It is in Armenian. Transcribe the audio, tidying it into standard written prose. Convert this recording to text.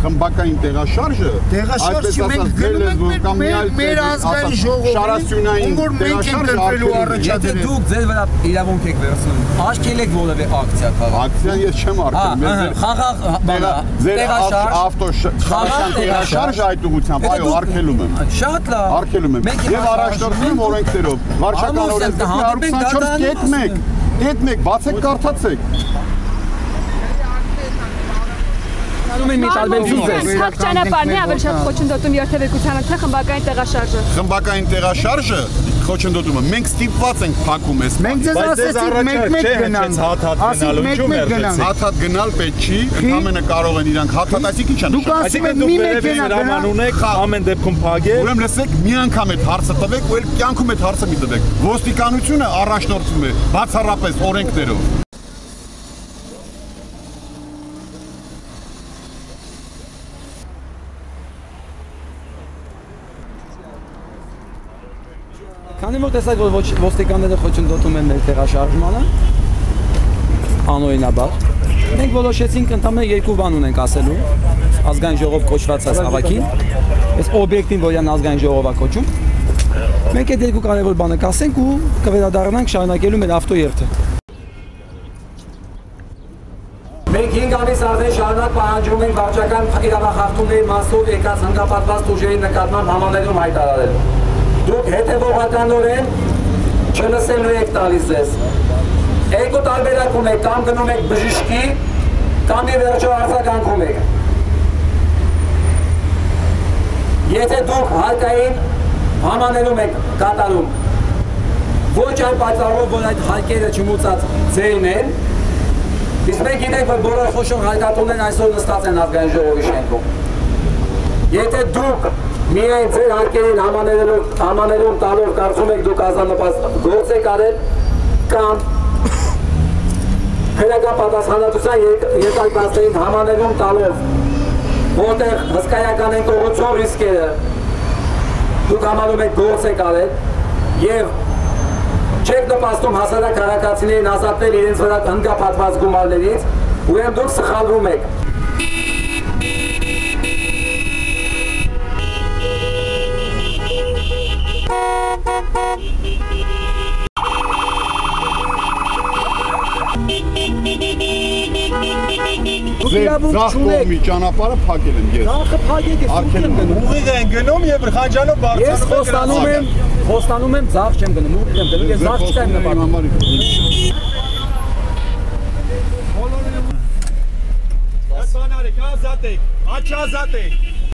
խմբակային տեղաշարժը, տեղաշարժի մենք գնում ենք մեր ազգային ժողովին, որ մենք ենք ընտրելու առաջադրել։ Եթե դուք ձեր վրա իրավունք եք վերցնում, աշկել եք որևէ ակցիա քաղաք։ Ակցիան ես չեմ արկել, տեղաշարժ այդ ուղղությամբ, այո, արկելում եմ։ Շատ լավ։ Արկելում եմ։ Եվ առաջնորդվում եմ օրենքներով։ Վարչական օրենքները 124 կետ 1, բացեք կարդացեք։ Հակ ճանապարհն է ավելի շատ խոչընդոտում երթևեկությանը, թե խմբակային տեղաշարժը։ Խմբակային տեղաշարժը խոչընդոտումը մենք ստիպված ենք փակում ես։ Մենք ձեզ ասեցինք մեկ-մեկ գնանք, ասենք մեկ-մեկ գնանք։ Հատ գնալ պետք չի, ընդամենը կարող են իրանք հատ այսինքն ինչ է նշանակում։ Դուք ասում եք մի մեքենա գնան ունեք, ամեն դեպքում փագեք։ Ուրեմն լսեք, մի անգամ այդ հարցը տվեք, ու էլ կյանքում այդ հարցը մի տվեք։ Ոստիկանությունը առաջնորդվում է բացառապես օրենքներով։ Քանի որ տեսակ որ ոստիկանները խոչընդոտում են մեր տեղաշարժմանը, անօրինաբար, մենք որոշեցինք ընդամենը երկու բան ունենք ասելու ազգային ժողով կոչված այս հավաքին, այս օբյեկտին, որին ազգային ժողով է կոչում, մենք այդ երկու կարևոր բանը կասենք ու կվերադառնանք շարունակելու մեր ավտոերթը։ Մենք 5 ամիս արդեն շարունակ պահանջում ենք վարչական իրավախախտումների մասով եկած հանգապատված ուժերի նկատմամբ համաներում հայտարարել։ Դուք հետևողականորեն չլսելու եք տալիս ձեզ։ Երկու տարբերակում եք, կամ գնում եք բժշկի, կամ ի վերջո արձագանքում եք։ Եթե դուք հարկային համաներում եք կատարում, ոչ այն պատճառով, որ այդ հարկերը չմուծած ձերն են, իսկ մենք գիտենք, որ բոլոր խոշոր հարկատուներն այսօր նստած են ազգային ժողովի շենքում։ Եթե դուք միայն ձեր հարկերին համաներում տալով կարծում եք դուք ազաննպաստ գործ եք արել կամ քրեական պատասխանատվության երկրակացներին համաներում տալով որտեղ հսկայական են կողոցող ռիսկերը դուք համարում եք գործ եք արել և չեք նպաստում հասարակ քաղաքացիներին ազատվել իրենց վրա հնգապատված գումարներից ուրեմն դուք սխալվում եք։ Ձախ կողմի ճանապարհը փակել եմ ես։ Ձախը փակեք ես Ուղիղ են գնում եւ Խանջանով բարձրանում Ես խոստանում եմ ձախ չեմ գնում, ուղիղ եմ գնում, ես ձախ չկայեմ նպատակում։ Բոլորը ազատ եք, աչազատ եք։